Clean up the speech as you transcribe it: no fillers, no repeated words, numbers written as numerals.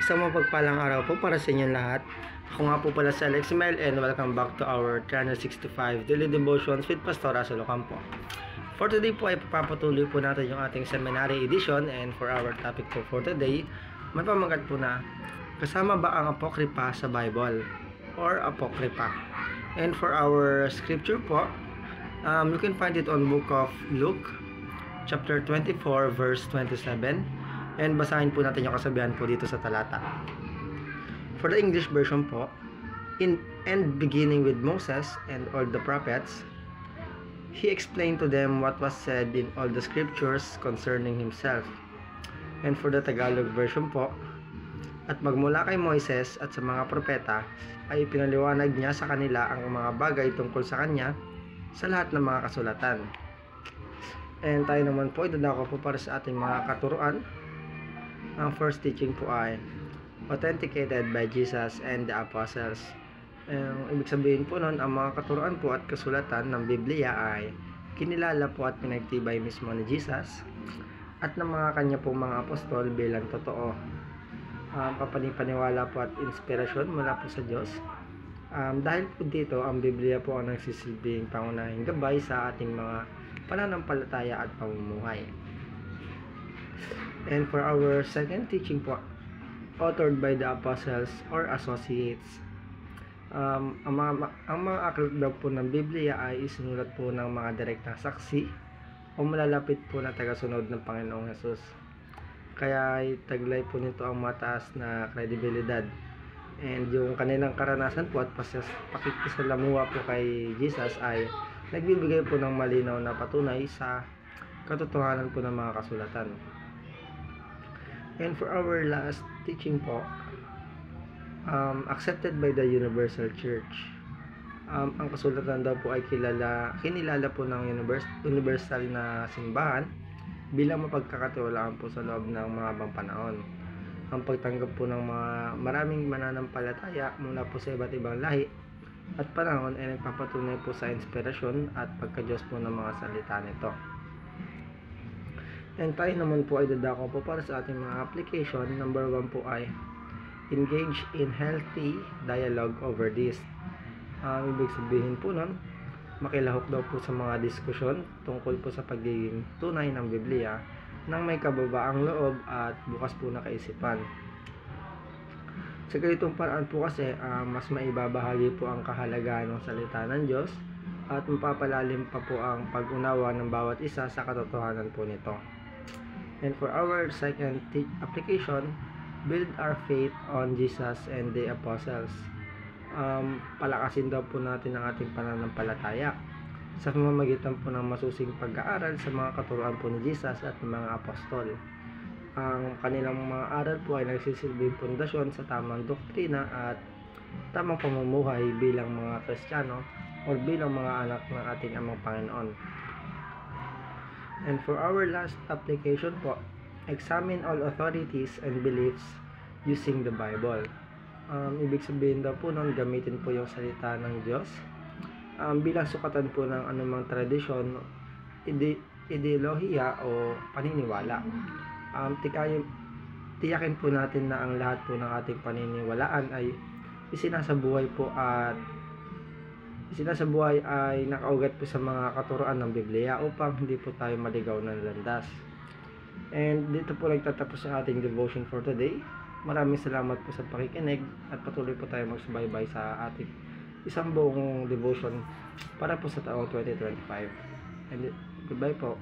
Isang mapagpalang araw po para sa inyong lahat. Ako nga po pala si Alex Mel and welcome back to our 365 Daily Devotions with Pastor Russell Ocampo. For today po ay papatuloy po natin yung ating seminary edition, and for our topic po for today, may pamagat po na kasama ba ang Apokripa sa Bible or Apokripa. And for our scripture po, you can find it on book of Luke chapter 24 verse 27, and basahin po natin yung kasabihan po dito sa talata. For the English version po, and beginning with Moses and all the prophets, he explained to them what was said in all the scriptures concerning himself. And for the Tagalog version po, at magmula kay Moises at sa mga propeta ay pinaliwanag niya sa kanila ang mga bagay tungkol sa kanya sa lahat ng mga kasulatan. And tayo naman po, idadako po para sa ating mga katuruan. Ang first teaching po ay authenticated by Jesus and the Apostles. Ibig sabihin po nun, ang mga katuruan po at kasulatan ng Biblia ay kinilala po at pinagtibay mismo ni Jesus at ng mga kanya pong mga apostol bilang totoo. Papanipaniwala po at inspirasyon mula po sa Diyos. Dahil po dito, ang Biblia po ang nagsisilbing pangunahing gabay sa ating mga pananampalataya at pamumuhay. And for our second teaching po, authored by the apostles or associates. Ang mga aklat daw po ng Biblia ay isinulat po ng mga direktang saksi o malalapit po na tagasunod ng Panginoong Hesus. Kaya ay taglay po nito ang mataas na kredibilidad. And yung kanilang karanasan po at pakikisalamuha po kay Jesus ay nagbibigay po ng malinaw na patunay sa katotohanan po ng mga kasulatan. And for our last teaching po, accepted by the Universal Church. Ang kasulatan daw po ay kinilala po ng universal na simbahan bilang mapagkakatiwalaan po sa loob ng mga habang panahon. Ang pagtanggap po ng mga maraming mananampalataya mula po sa iba't ibang lahi at panahon ay nagpapatunay po sa inspirasyon at pagka-Diyos po ng mga salita nito. And tayo naman po ay dadako po para sa ating mga application. Number 1 po ay engage in healthy dialogue over this. Ibig sabihin po nun, makilahok daw po sa mga diskusyon tungkol po sa pagiging tunay ng Biblia nang may kababaang loob at bukas po na kaisipan. Sa ganitong paraan po kasi, mas maibabahagi po ang kahalagahan ng salita ng Diyos at mapapalalim pa po ang pag-unawa ng bawat isa sa katotohanan po nito. And for our second application, build our faith on Jesus and the Apostles. Palakasin daw po natin ang ating pananampalataya sa pamamagitan po ng masusing pag-aaral sa mga katuruan po ni Jesus at ng mga apostol. Ang kanilang mga aral po ay nagsisilbing pundasyon sa tamang doktrina at tamang pamumuhay bilang mga Kristiyano o bilang mga anak ng ating amang Panginoon. And for our last application po, examine all authorities and beliefs using the Bible. Ibig sabihin daw po nun, gamitin po yung salita ng Diyos bilang sukatan po ng anumang tradisyon, ideolohiya o paniniwala. Tiyakin po natin na ang lahat po ng ating paniniwalaan ay isinasabuhay ay nakaugat po sa mga katuruan ng Biblia upang hindi po tayo maligaw ng landas. And dito po nagtatapos ang ating devotion for today. Maraming salamat po sa pakikinig at patuloy po tayo magsubaybay sa ating isang buong devotion para po sa taong 2025. And goodbye po.